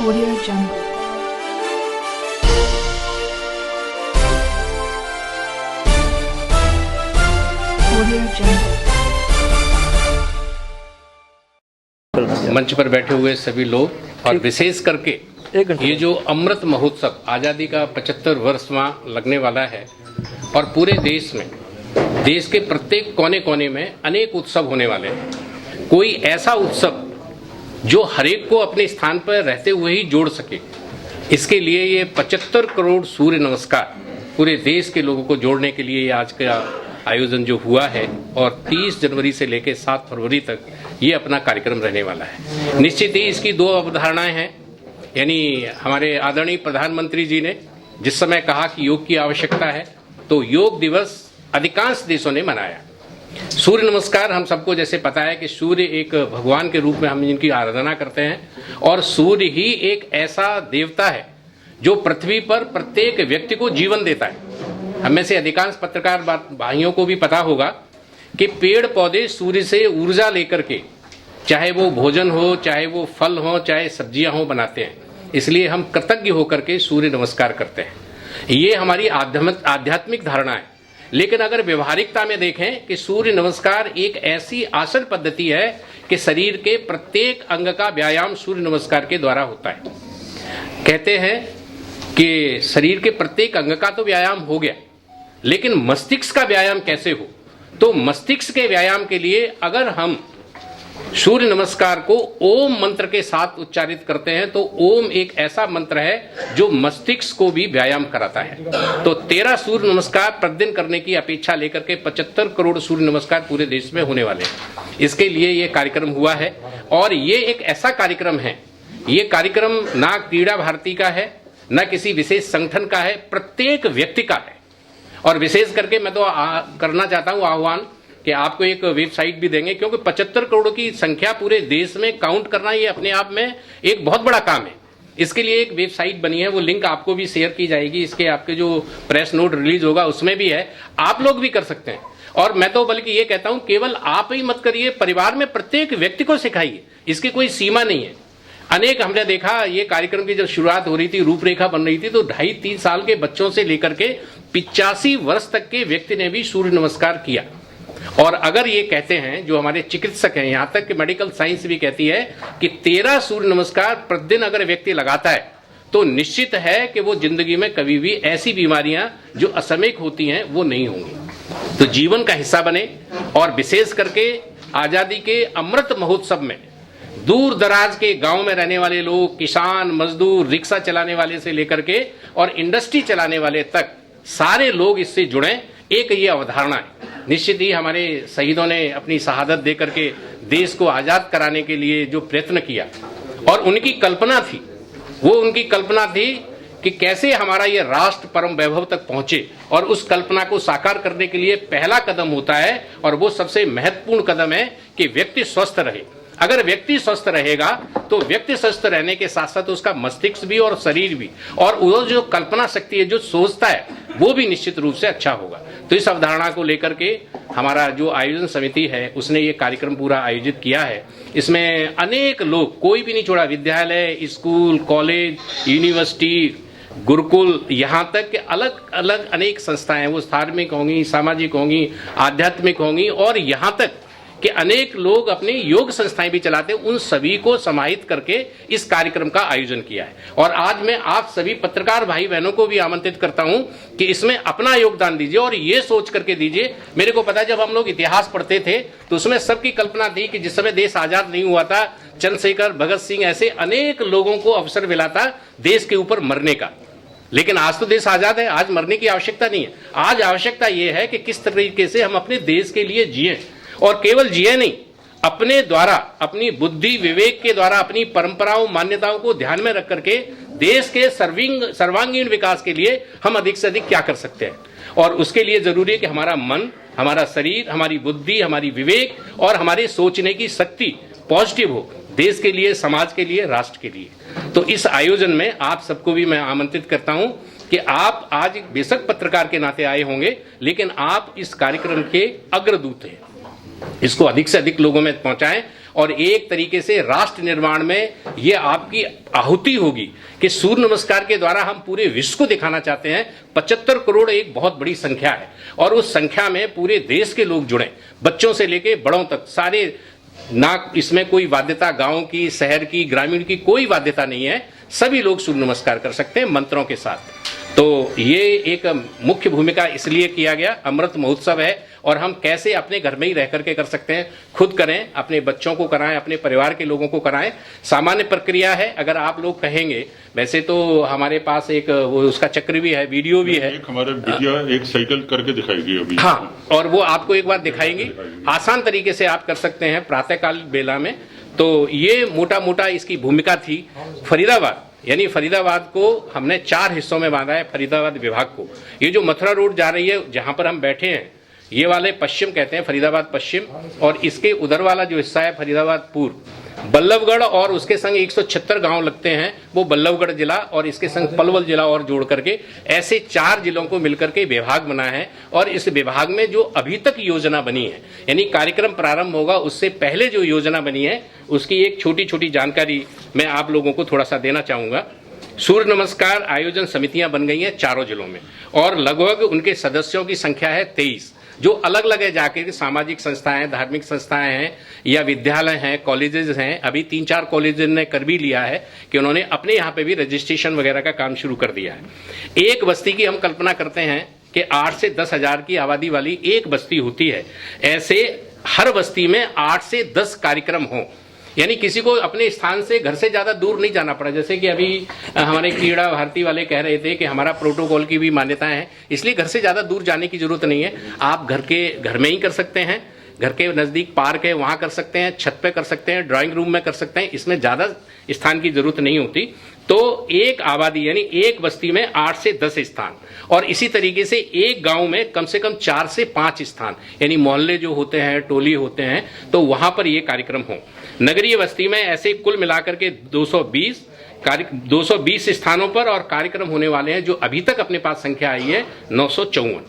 Audio Jungle. Audio Jungle. मंच पर बैठे हुए सभी लोग और विशेष करके ये जो अमृत महोत्सव आज़ादी का 75 वर्षवां लगने वाला है और पूरे देश में देश के प्रत्येक कोने कोने में अनेक उत्सव होने वाले हैं। कोई ऐसा उत्सव जो हरेक को अपने स्थान पर रहते हुए ही जोड़ सके, इसके लिए ये 75 करोड़ सूर्य नमस्कार पूरे देश के लोगों को जोड़ने के लिए आज का आयोजन जो हुआ है और 30 जनवरी से लेकर 7 फरवरी तक ये अपना कार्यक्रम रहने वाला है। निश्चित ही इसकी दो अवधारणाएं हैं, यानी हमारे आदरणीय प्रधानमंत्री जी ने जिस समय कहा कि योग की आवश्यकता है तो योग दिवस अधिकांश देशों ने मनाया। सूर्य नमस्कार हम सबको जैसे पता है कि सूर्य एक भगवान के रूप में हम इनकी आराधना करते हैं और सूर्य ही एक ऐसा देवता है जो पृथ्वी पर प्रत्येक व्यक्ति को जीवन देता है। हम में से अधिकांश पत्रकार भाइयों को भी पता होगा कि पेड़ पौधे सूर्य से ऊर्जा लेकर के चाहे वो भोजन हो, चाहे वो फल हो, चाहे सब्जियां हो, बनाते हैं। इसलिए हम कृतज्ञ होकर के सूर्य नमस्कार करते हैं। ये हमारी आध्यात्मिक धारणा है। लेकिन अगर व्यवहारिकता में देखें कि सूर्य नमस्कार एक ऐसी आसन पद्धति है कि शरीर के प्रत्येक अंग का व्यायाम सूर्य नमस्कार के द्वारा होता है। कहते हैं कि शरीर के प्रत्येक अंग का तो व्यायाम हो गया, लेकिन मस्तिष्क का व्यायाम कैसे हो? तो मस्तिष्क के व्यायाम के लिए अगर हम सूर्य नमस्कार को ओम मंत्र के साथ उच्चारित करते हैं तो ओम एक ऐसा मंत्र है जो मस्तिष्क को भी व्यायाम कराता है। तो 13 सूर्य नमस्कार प्रतिदिन करने की अपेक्षा लेकर के 75 करोड़ सूर्य नमस्कार पूरे देश में होने वाले हैं। इसके लिए ये कार्यक्रम हुआ है और ये एक ऐसा कार्यक्रम है, ये कार्यक्रम ना क्रीड़ा भारती का है, न किसी विशेष संगठन का है, प्रत्येक व्यक्ति का है। और विशेष करके मैं तो करना चाहता हूं आह्वान कि आपको एक वेबसाइट भी देंगे, क्योंकि 75 करोड़ की संख्या पूरे देश में काउंट करना ये अपने आप में एक बहुत बड़ा काम है। इसके लिए एक वेबसाइट बनी है, वो लिंक आपको भी शेयर की जाएगी। इसके आपके जो प्रेस नोट रिलीज होगा उसमें भी है, आप लोग भी कर सकते हैं। और मैं तो बल्कि ये कहता हूं केवल आप ही मत करिए, परिवार में प्रत्येक व्यक्ति को सिखाइए। इसकी कोई सीमा नहीं है। अनेक हमने देखा ये कार्यक्रम की जब शुरुआत हो रही थी, रूपरेखा बन रही थी, तो 2.5-3 साल के बच्चों से लेकर के 85 वर्ष तक के व्यक्ति ने भी सूर्य नमस्कार किया। और अगर ये कहते हैं जो हमारे चिकित्सक हैं, यहां तक कि मेडिकल साइंस भी कहती है कि 13 सूर्य नमस्कार प्रतिदिन अगर व्यक्ति लगाता है तो निश्चित है कि वो जिंदगी में कभी भी ऐसी बीमारियां जो असमयिक होती हैं वो नहीं होंगी। तो जीवन का हिस्सा बने और विशेष करके आजादी के अमृत महोत्सव में दूर दराज के गांव में रहने वाले लोग, किसान, मजदूर, रिक्शा चलाने वाले से लेकर के और इंडस्ट्री चलाने वाले तक सारे लोग इससे जुड़े। एक ये अवधारणा है। निश्चित ही हमारे शहीदों ने अपनी शहादत देकर के देश को आजाद कराने के लिए जो प्रयत्न किया और उनकी कल्पना थी, वो उनकी कल्पना थी कि कैसे हमारा ये राष्ट्र परम वैभव तक पहुंचे। और उस कल्पना को साकार करने के लिए पहला कदम होता है और वो सबसे महत्वपूर्ण कदम है कि व्यक्ति स्वस्थ रहे। अगर व्यक्ति स्वस्थ रहेगा तो व्यक्ति स्वस्थ रहने के साथ साथ उसका मस्तिष्क भी और शरीर भी और वो जो कल्पना शक्ति है, जो सोचता है, वो भी निश्चित रूप से अच्छा होगा। तो इस अवधारणा को लेकर के हमारा जो आयोजन समिति है उसने ये कार्यक्रम पूरा आयोजित किया है। इसमें अनेक लोग, कोई भी नहीं छोड़ा, विद्यालय, स्कूल, कॉलेज, यूनिवर्सिटी, गुरुकुल, यहाँ तक कि अलग अलग अनेक संस्थाएं, वो धार्मिक होंगी, सामाजिक होंगी, आध्यात्मिक होंगी और यहाँ तक कि अनेक लोग अपने योग संस्थाएं भी चलाते हैं, उन सभी को समाहित करके इस कार्यक्रम का आयोजन किया है। और आज मैं आप सभी पत्रकार भाई बहनों को भी आमंत्रित करता हूं कि इसमें अपना योगदान दीजिए और ये सोच करके दीजिए। मेरे को पता है जब हम लोग इतिहास पढ़ते थे तो उसमें सबकी कल्पना थी कि जिस समय देश आजाद नहीं हुआ था, चंद्रशेखर, भगत सिंह ऐसे अनेक लोगों को अवसर मिला था देश के ऊपर मरने का। लेकिन आज तो देश आजाद है, आज मरने की आवश्यकता नहीं है। आज आवश्यकता यह है कि किस तरीके से हम अपने देश के लिए जिए और केवल जिए नहीं, अपने द्वारा, अपनी बुद्धि विवेक के द्वारा अपनी परंपराओं, मान्यताओं को ध्यान में रख करके देश के सर्वांगीण विकास के लिए हम अधिक से अधिक क्या कर सकते हैं। और उसके लिए जरूरी है कि हमारा मन, हमारा शरीर, हमारी बुद्धि, हमारी विवेक और हमारे सोचने की शक्ति पॉजिटिव हो, देश के लिए, समाज के लिए, राष्ट्र के लिए। तो इस आयोजन में आप सबको भी मैं आमंत्रित करता हूं कि आप आज बेशक पत्रकार के नाते आए होंगे, लेकिन आप इस कार्यक्रम के अग्रदूत हैं। इसको अधिक से अधिक लोगों में पहुंचाएं और एक तरीके से राष्ट्र निर्माण में ये आपकी आहुति होगी कि सूर्य नमस्कार के द्वारा हम पूरे विश्व को दिखाना चाहते हैं 75 करोड़ एक बहुत बड़ी संख्या है और उस संख्या में पूरे देश के लोग जुड़े, बच्चों से लेके बड़ों तक सारे, ना इसमें कोई बाध्यता गांव की, शहर की, ग्रामीण की कोई बाध्यता नहीं है, सभी लोग सूर्य नमस्कार कर सकते हैं मंत्रों के साथ। तो ये एक मुख्य भूमिका इसलिए किया गया, अमृत महोत्सव है और हम कैसे अपने घर में ही रह करके कर सकते हैं, खुद करें, अपने बच्चों को कराएं, अपने परिवार के लोगों को कराएं। सामान्य प्रक्रिया है, अगर आप लोग कहेंगे, वैसे तो हमारे पास एक वो उसका चक्र भी है, वीडियो भी है, एक हमारे बिटिया एक साइकिल करके दिखाएगी अभी। हाँ, और वो आपको एक बार दिखाएंगी, आसान तरीके से आप कर सकते हैं प्रातःकाल बेला में। तो ये मोटा मोटा इसकी भूमिका थी। फरीदाबाद, यानी फरीदाबाद को हमने 4 हिस्सों में बांधा है, फरीदाबाद विभाग को। ये जो मथुरा रोड जा रही है जहां पर हम बैठे हैं, ये वाले पश्चिम कहते हैं, फरीदाबाद पश्चिम, और इसके उधर वाला जो हिस्सा है फरीदाबाद पूर्व, बल्लभगढ़ और उसके संग 176 गांव लगते हैं, वो बल्लभगढ़ जिला और इसके संग पलवल जिला और जोड़ करके ऐसे 4 जिलों को मिलकर के विभाग बना है। और इस विभाग में जो अभी तक योजना बनी है, यानी कार्यक्रम प्रारंभ होगा उससे पहले जो योजना बनी है, उसकी एक छोटी छोटी जानकारी मैं आप लोगों को थोड़ा सा देना चाहूंगा। सूर्य नमस्कार आयोजन समितियां बन गई हैं 4 जिलों में और लगभग उनके सदस्यों की संख्या है 23, जो अलग अलग है जाके सामाजिक संस्थाएं, धार्मिक संस्थाएं हैं या विद्यालय हैं, कॉलेजेस हैं। अभी 3-4 कॉलेजेस ने कर भी लिया है कि उन्होंने अपने यहाँ पे भी रजिस्ट्रेशन वगैरह का काम शुरू कर दिया है। एक बस्ती की हम कल्पना करते हैं कि 8 से 10 हजार की आबादी वाली एक बस्ती होती है, ऐसे हर बस्ती में 8 से 10 कार्यक्रम हों, यानी किसी को अपने स्थान से घर से ज्यादा दूर नहीं जाना पड़ा। जैसे कि अभी हमारे क्रीड़ा भारती वाले कह रहे थे कि हमारा प्रोटोकॉल की भी मान्यताएं हैं, इसलिए घर से ज्यादा दूर जाने की जरूरत नहीं है। आप घर में ही कर सकते हैं, घर के नजदीक पार्क है वहां कर सकते हैं, छत पे कर सकते हैं, ड्राइंग रूम में कर सकते हैं, इसमें ज्यादा स्थान की जरूरत नहीं होती। तो एक आबादी यानी एक बस्ती में 8 से 10 स्थान, और इसी तरीके से एक गांव में कम से कम 4 से 5 स्थान, यानी मोहल्ले जो होते हैं, टोली होते हैं, तो वहां पर ये कार्यक्रम हो। नगरीय बस्ती में ऐसे कुल मिलाकर के 220 स्थानों पर और कार्यक्रम होने वाले हैं, जो अभी तक अपने पास संख्या आई है 954।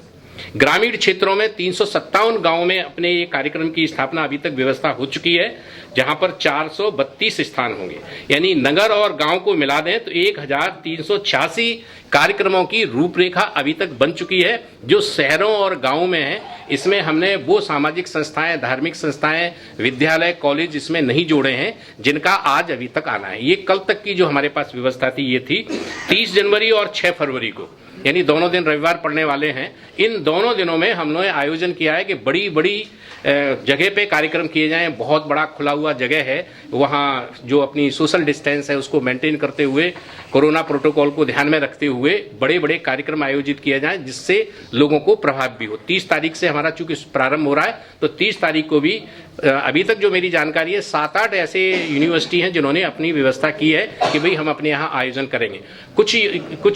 ग्रामीण क्षेत्रों में 357 गांवों में अपने ये कार्यक्रम की स्थापना अभी तक व्यवस्था हो चुकी है, जहां पर 432 स्थान होंगे, यानी नगर और गांव को मिला दें तो 1386 कार्यक्रमों की रूपरेखा अभी तक बन चुकी है, जो शहरों और गांवों में है। इसमें हमने वो सामाजिक संस्थाएं, धार्मिक संस्थाएं, विद्यालय, कॉलेज इसमें नहीं जोड़े हैं, जिनका आज अभी तक आना है। ये कल तक की जो हमारे पास व्यवस्था थी ये थी 30 जनवरी और 6 फरवरी को, यानी दोनों दिन रविवार पड़ने वाले हैं। इन दोनों दिनों में हम लोगों ने आयोजन किया है कि बड़ी बड़ी जगह पे कार्यक्रम किए जाएं। बहुत बड़ा खुला हुआ जगह है, वहाँ जो अपनी सोशल डिस्टेंस है उसको मेंटेन करते हुए, कोरोना प्रोटोकॉल को ध्यान में रखते हुए बड़े बड़े कार्यक्रम आयोजित किए जाएं, जिससे लोगों को प्रभाव भी हो। 30 तारीख से हमारा चूंकि प्रारंभ हो रहा है, तो 30 तारीख को भी अभी तक जो मेरी जानकारी है 7-8 ऐसे यूनिवर्सिटी हैं जिन्होंने अपनी व्यवस्था की है कि भाई हम अपने यहाँ आयोजन करेंगे। कुछ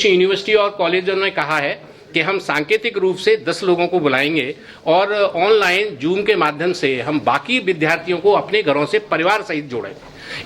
यूनिवर्सिटी और कॉलेजों ने कहा है कि हम सांकेतिक रूप से 10 लोगों को बुलाएंगे और ऑनलाइन जूम के माध्यम से हम बाकी विद्यार्थियों को अपने घरों से परिवार सहित जोड़ें।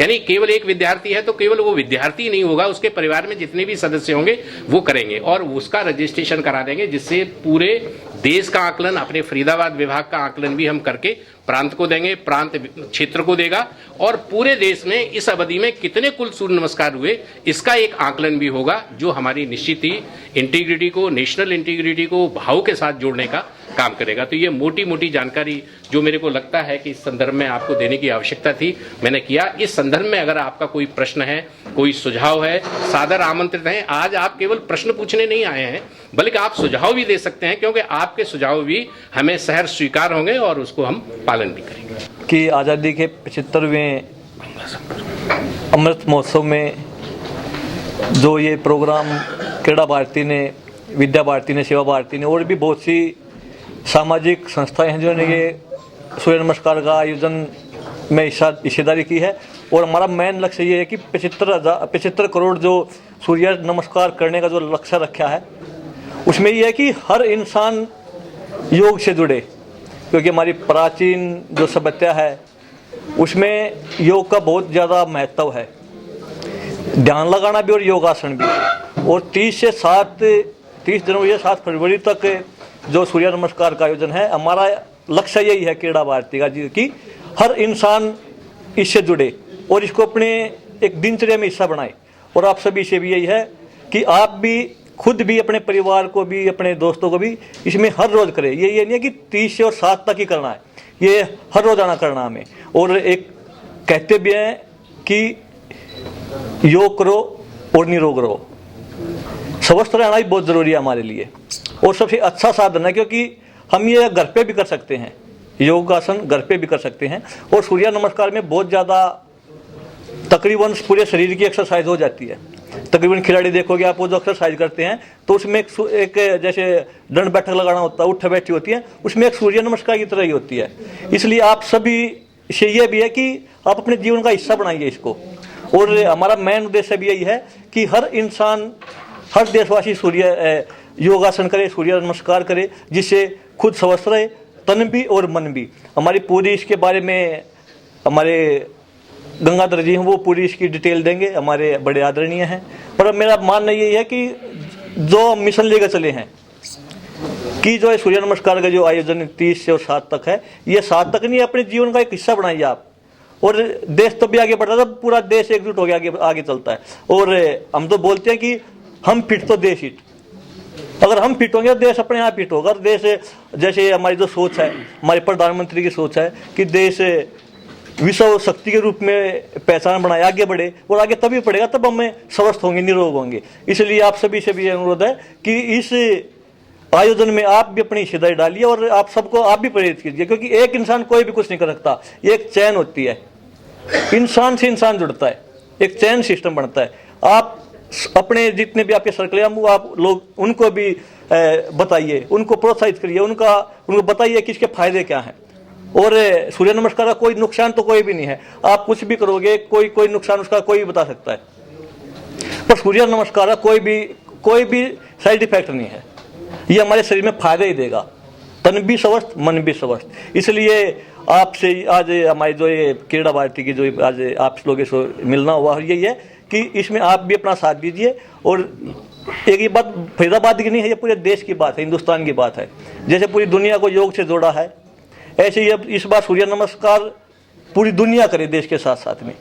यानी केवल एक विद्यार्थी है तो केवल वो विद्यार्थी नहीं होगा, उसके परिवार में जितने भी सदस्य होंगे वो करेंगे और उसका रजिस्ट्रेशन करा देंगे, जिससे पूरे देश का आकलन, अपने फरीदाबाद विभाग का आकलन भी हम करके प्रांत को देंगे, प्रांत क्षेत्र को देगा, और पूरे देश में इस अवधि में कितने कुल सूर्य नमस्कार हुए इसका एक आकलन भी होगा, जो हमारी निश्चित ही इंटीग्रिटी को, नेशनल इंटीग्रिटी को भाव के साथ जोड़ने का काम करेगा। तो ये मोटी मोटी जानकारी जो मेरे को लगता है कि इस संदर्भ में आपको देने की आवश्यकता थी, मैंने किया। इस संदर्भ में अगर आपका कोई प्रश्न है, कोई सुझाव है, सादर आमंत्रित हैं। आज आप केवल प्रश्न पूछने नहीं आए हैं, बल्कि आप सुझाव भी दे सकते हैं, क्योंकि आपके सुझाव भी हमें सहर्ष स्वीकार होंगे और उसको हम पालन भी करेंगे। कि आज़ादी के 75वें अमृत महोत्सव में जो ये प्रोग्राम क्रीड़ा भारती ने, विद्या भारती ने, सेवा भारती ने और भी बहुत सी सामाजिक संस्थाएं हैं जिन्होंने ये सूर्य नमस्कार का आयोजन में हिस्सेदारी की है। और हमारा मेन लक्ष्य ये है कि 75 करोड़ जो सूर्य नमस्कार करने का जो लक्ष्य रखा है, उसमें ये है कि हर इंसान योग से जुड़े, क्योंकि हमारी प्राचीन जो सभ्यता है उसमें योग का बहुत ज़्यादा महत्व है, ध्यान लगाना भी और योगासन भी। और 30 जनवरी से 7 फरवरी तक जो सूर्य नमस्कार का आयोजन है, हमारा लक्ष्य यही है क्रीड़ा भारती का जी, कि हर इंसान इससे जुड़े और इसको अपने एक दिनचर्या में हिस्सा बनाए। और आप सभी से भी यही है कि आप भी खुद भी अपने परिवार को भी अपने दोस्तों को भी इसमें हर रोज करें। ये नहीं है कि 30 से और 7 तक ही करना है, ये हर रोजाना करना हमें। और एक कहते भी हैं कि योग करो और निरोग रहो। स्वस्थ रहना भी बहुत जरूरी है हमारे लिए और सबसे अच्छा साधन है, क्योंकि हम ये घर पे भी कर सकते हैं, योगासन घर पे भी कर सकते हैं। और सूर्य नमस्कार में बहुत ज़्यादा तकरीबन पूरे शरीर की एक्सरसाइज हो जाती है। तकरीबन खिलाड़ी देखोगे आप, वो जो एक्सरसाइज करते हैं तो उसमें एक जैसे दंड बैठक लगाना होता है, उठ बैठी होती है, उसमें एक सूर्य नमस्कार की तरह ही होती है। इसलिए आप सभी से ये भी है कि आप अपने जीवन का हिस्सा बनाइए इसको। और हमारा मेन उद्देश्य भी यही है कि हर इंसान, हर देशवासी सूर्य योगासन करे, सूर्य नमस्कार करे, जिससे खुद स्वस्थ रहे, तन भी और मन भी। हमारी पूरी इसके बारे में हमारे गंगाधर जी हैं, वो पूरी इसकी डिटेल देंगे, हमारे बड़े आदरणीय हैं। पर मेरा मानना यही है कि जो मिशन लेकर चले हैं कि जो सूर्य नमस्कार का जो आयोजन 30 से और 7 तक है, ये 7 तक नहीं, अपने जीवन का एक हिस्सा बनाइए आप। और देश तो भी आगे बढ़ रहा था, पूरा देश एकजुट हो गया आगे चलता है। और हम तो बोलते हैं कि हम फिट तो देश हिट। अगर हम फिट होंगे तो देश अपने आप फिट होगा। देश जैसे हमारी जो सोच है, हमारे प्रधानमंत्री की सोच है कि देश विश्व शक्ति के रूप में पहचान बनाए, आगे बढ़े, और आगे तभी बढ़ेगा तब हमें स्वस्थ होंगे, निरोग होंगे। इसलिए आप सभी से भी अनुरोध है कि इस आयोजन में आप भी अपनी हिस्सेदारी डालिए और आप सबको आप भी प्रेरित कीजिए, क्योंकि एक इंसान कोई भी कुछ नहीं कर सकता। ये एक चैन होती है, इंसान से इंसान जुड़ता है, एक चैन सिस्टम बनता है। आप अपने जितने भी आपके सर्कल हैं, आप लोग उनको भी बताइए, उनको प्रोत्साहित करिए, उनको बताइए कि इसके फायदे क्या हैं। और सूर्य नमस्कार का कोई नुकसान तो कोई भी नहीं है। आप कुछ भी करोगे, कोई नुकसान उसका कोई भी बता सकता है, पर सूर्य नमस्कार का कोई भी साइड इफेक्ट नहीं है। ये हमारे शरीर में फायदा ही देगा, तन भी स्वस्थ, मन भी स्वस्थ। इसलिए आपसे आज हमारी जो ये क्रीड़ा भारती की जो आज आप लोगों से मिलना हुआ, यही है कि इसमें आप भी अपना साथ दीजिए। और एक ये बात फरीदाबाद की नहीं है, ये पूरे देश की बात है, हिंदुस्तान की बात है। जैसे पूरी दुनिया को योग से जोड़ा है, ऐसे ही अब इस बार सूर्य नमस्कार पूरी दुनिया करे, देश के साथ साथ में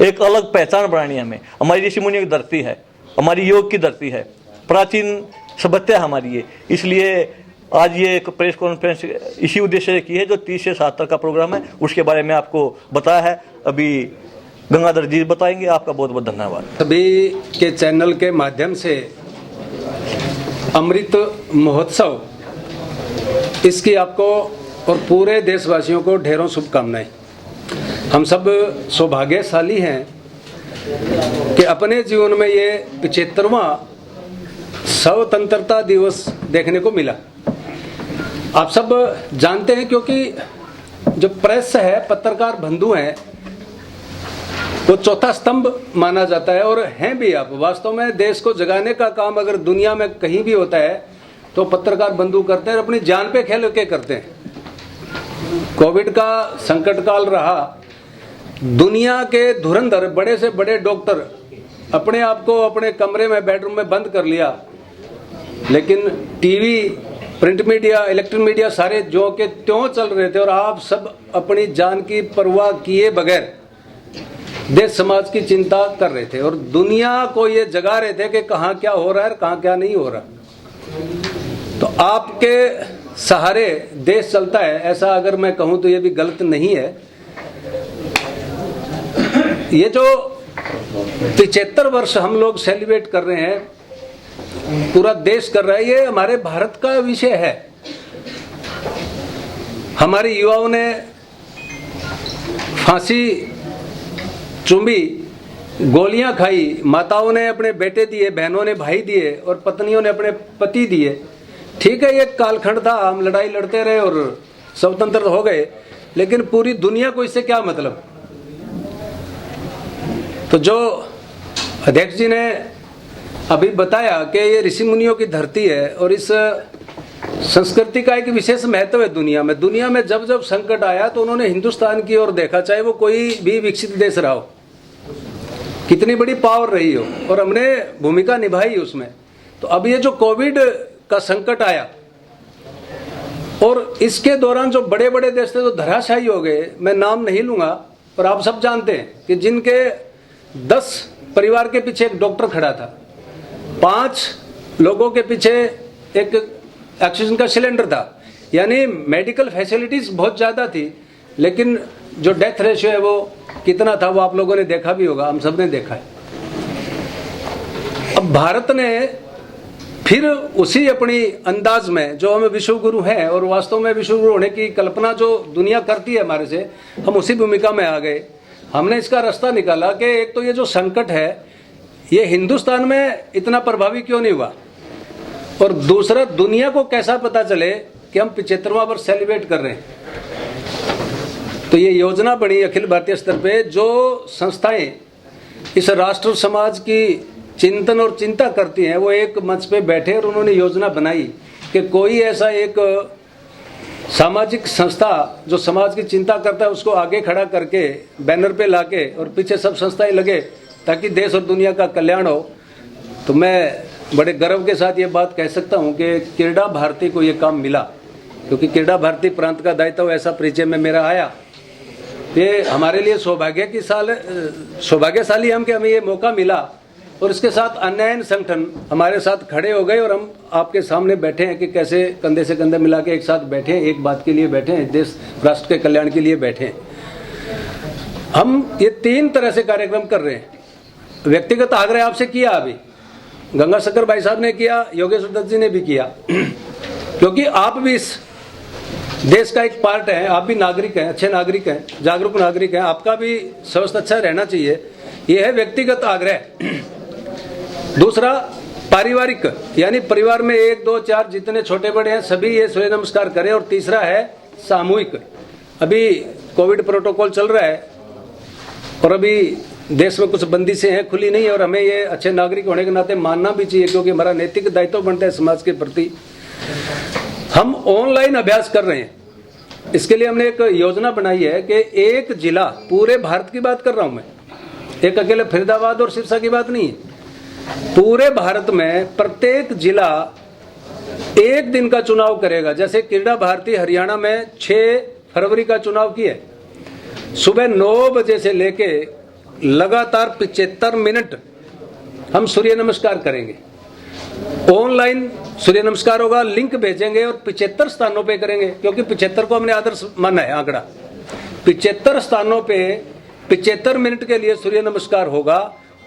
एक अलग पहचान बनानी है हमें। हमारी ऋषि मुनियों की धरती है, हमारी योग की धरती है, प्राचीन सभ्यता हमारी है। इसलिए आज ये एक प्रेस कॉन्फ्रेंस इसी उद्देश्य से की है, जो 30 से 7 तक का प्रोग्राम है, उसके बारे में आपको बताया है। अभी गंगाधर जी बताएंगे। आपका बहुत बहुत धन्यवाद। सभी के चैनल के माध्यम से अमृत महोत्सव, इसकी आपको और पूरे देशवासियों को ढेरों शुभकामनाएं। हम सब सौभाग्यशाली हैं कि अपने जीवन में ये 75वां स्वतंत्रता दिवस देखने को मिला। आप सब जानते हैं, क्योंकि जो प्रेस है, पत्रकार बंधु हैं, वो चौथा स्तंभ माना जाता है और हैं भी। आप वास्तव में देश को जगाने का काम अगर दुनिया में कहीं भी होता है तो पत्रकार बंधु करते हैं, अपनी जान पे खेल के करते हैं। कोविड का संकट काल रहा, दुनिया के धुरंधर बड़े से बड़े डॉक्टर अपने आप को अपने कमरे में, बेडरूम में बंद कर लिया, लेकिन TV, print media, electronic media सारे जो के त्यों चल रहे थे और आप सब अपनी जान की परवाह किए बगैर देश समाज की चिंता कर रहे थे और दुनिया को ये जगा रहे थे कि कहाँ क्या हो रहा है, कहाँ क्या नहीं हो रहा। तो आपके सहारे देश चलता है, ऐसा अगर मैं कहूं तो ये भी गलत नहीं है। ये जो 73 वर्ष हम लोग सेलिब्रेट कर रहे हैं, पूरा देश कर रहा है, ये हमारे भारत का विषय है। हमारे युवाओं ने फांसी चुंबी, गोलियां खाई, माताओं ने अपने बेटे दिए, बहनों ने भाई दिए और पत्नियों ने अपने पति दिए। ठीक है, ये कालखंड था, हम लड़ाई लड़ते रहे और स्वतंत्र हो गए, लेकिन पूरी दुनिया को इससे क्या मतलब। तो जो अध्यक्ष जी ने अभी बताया कि ये ऋषि मुनियों की धरती है और इस संस्कृति का एक विशेष महत्व है दुनिया में। दुनिया में जब जब संकट आया तो उन्होंने हिंदुस्तान की ओर देखा, चाहे वो कोई भी विकसित देश रहा हो, कितनी बड़ी पावर रही हो, और हमने भूमिका निभाई उसमें। तो अब ये जो कोविड का संकट आया और इसके दौरान जो बड़े बड़े देश थे जो धराशायी हो गए, मैं नाम नहीं लूंगा, और आप सब जानते हैं कि जिनके 10 परिवार के पीछे एक डॉक्टर खड़ा था, 5 लोगों के पीछे एक ऑक्सीजन का सिलेंडर था, यानी मेडिकल फैसिलिटीज बहुत ज़्यादा थी, लेकिन जो डेथ रेशियो है वो कितना था वो आप लोगों ने देखा भी होगा, हम सब ने देखा है। अब भारत ने फिर उसी अपनी अंदाज में जो हमें विश्व गुरु हैं, और वास्तव में विश्व गुरु होने की कल्पना जो दुनिया करती है हमारे से, हम उसी भूमिका में आ गए। हमने इसका रास्ता निकाला कि एक तो ये जो संकट है ये हिंदुस्तान में इतना प्रभावी क्यों नहीं हुआ, और दूसरा दुनिया को कैसा पता चले कि हम 75वां वर्ष सेलिब्रेट कर रहे हैं। तो ये योजना बनी अखिल भारतीय स्तर पे, जो संस्थाएं इस राष्ट्र समाज की चिंतन और चिंता करती हैं वो एक मंच पे बैठे और उन्होंने योजना बनाई कि कोई ऐसा एक सामाजिक संस्था जो समाज की चिंता करता है उसको आगे खड़ा करके बैनर पे लाके और पीछे सब संस्थाएं लगे ताकि देश और दुनिया का कल्याण हो। तो मैं बड़े गर्व के साथ ये बात कह सकता हूँ कि क्रीड़ा भारती को ये काम मिला, क्योंकि क्रीड़ा भारती प्रांत का दायित्व ऐसा परिचय में मेरा आया। ये हमारे लिए सौभाग्यशाली हम कि हमें ये मौका मिला, और इसके साथ अन्य संगठन हमारे साथ खड़े हो गए और हम आपके सामने बैठे हैं कि कैसे कंधे से कंधे मिला के एक साथ बैठे हैं, एक बात के लिए बैठे हैं, देश राष्ट्र के कल्याण के लिए बैठे हैं। हम ये 3 तरह से कार्यक्रम कर रहे हैं। व्यक्तिगत आग्रह आपसे किया, अभी गंगाशंकर भाई साहब ने किया, योगेश्वर दत्त जी ने भी किया, क्योंकि आप भी इस देश का एक पार्ट है, आप भी नागरिक हैं, अच्छे नागरिक हैं, जागरूक नागरिक हैं, आपका भी स्वास्थ्य अच्छा रहना चाहिए। यह है व्यक्तिगत आग्रह। दूसरा पारिवारिक, यानी परिवार में 1, 2, 4 जितने छोटे बड़े हैं सभी ये सूर्य नमस्कार करें। और तीसरा है सामूहिक। अभी कोविड प्रोटोकॉल चल रहा है और अभी देश में कुछ बंदिशें हैं, खुली नहीं है, और हमें ये अच्छे नागरिक होने के नाते मानना भी चाहिए, क्योंकि हमारा नैतिक दायित्व बनता है समाज के प्रति। हम ऑनलाइन अभ्यास कर रहे हैं। इसके लिए हमने एक योजना बनाई है कि एक जिला, पूरे भारत की बात कर रहा हूं मैं, एक अकेले फरीदाबाद और सिरसा की बात नहीं है, पूरे भारत में प्रत्येक जिला एक दिन का चुनाव करेगा। जैसे क्रीड़ा भारती हरियाणा में 6 फरवरी का चुनाव किया, सुबह 9 बजे से लेके लगातार 75 मिनट हम सूर्य नमस्कार करेंगे। ऑनलाइन सूर्य नमस्कार होगा, लिंक भेजेंगे और 75 स्थानों पे करेंगे, क्योंकि 75 को हमने आदर्श माना है आंकड़ा। 75 स्थानों पे 75 मिनट के लिए सूर्य नमस्कार होगा,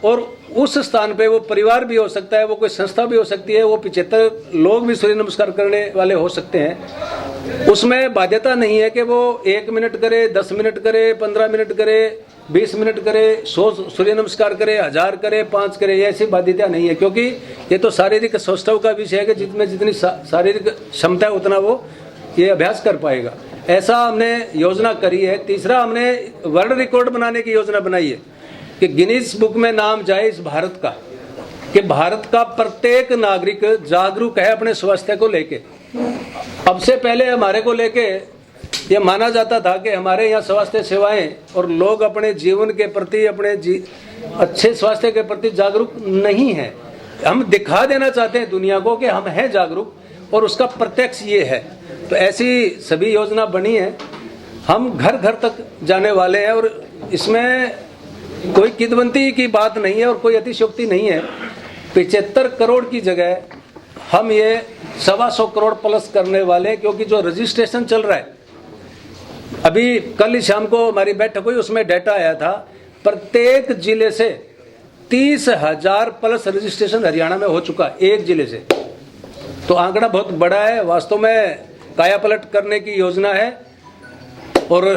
और उस स्थान पे वो परिवार भी हो सकता है, वो कोई संस्था भी हो सकती है, वो 75 लोग भी सूर्य नमस्कार करने वाले हो सकते हैं। उसमें बाध्यता नहीं है कि वो 1 मिनट करे, 10 मिनट करे, 15 मिनट करे, 20 मिनट करे, 100 सूर्य नमस्कार करे, 1000 करे, 5 करे, ऐसी बाध्यता नहीं है, क्योंकि ये तो शारीरिक सौष्ठव का विषय है कि जिसमें जितनी शारीरिक क्षमता है उतना वो ये अभ्यास कर पाएगा। ऐसा हमने योजना करी है। तीसरा, हमने वर्ल्ड रिकॉर्ड बनाने की योजना बनाई है कि गिनीज बुक में नाम जाए इस भारत का, कि भारत का प्रत्येक नागरिक जागरूक है अपने स्वास्थ्य को लेके। अब से पहले हमारे को लेके ये माना जाता था कि हमारे यहाँ स्वास्थ्य सेवाएं और लोग अपने जीवन के प्रति, अपने अच्छे स्वास्थ्य के प्रति जागरूक नहीं है। हम दिखा देना चाहते हैं दुनिया को कि हम हैं जागरूक, और उसका प्रत्यक्ष ये है। तो ऐसी सभी योजना बनी है। हम घर घर तक जाने वाले हैं, और इसमें कोई किदवंती की बात नहीं है और कोई अतिशयोक्ति नहीं है। 75 करोड़ की जगह हम ये 125 करोड़ प्लस करने वाले, क्योंकि जो रजिस्ट्रेशन चल रहा है, अभी कल ही शाम को हमारी बैठक हुई, उसमें डाटा आया था प्रत्येक जिले से 30,000 प्लस रजिस्ट्रेशन हरियाणा में हो चुका, एक जिले से। तो आंकड़ा बहुत बड़ा है, वास्तव में काया पलट करने की योजना है। और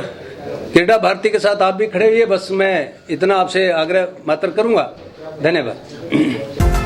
क्रीड़ा भारती के साथ आप भी खड़े हुए, बस मैं इतना आपसे आग्रह मात्र करूंगा। धन्यवाद।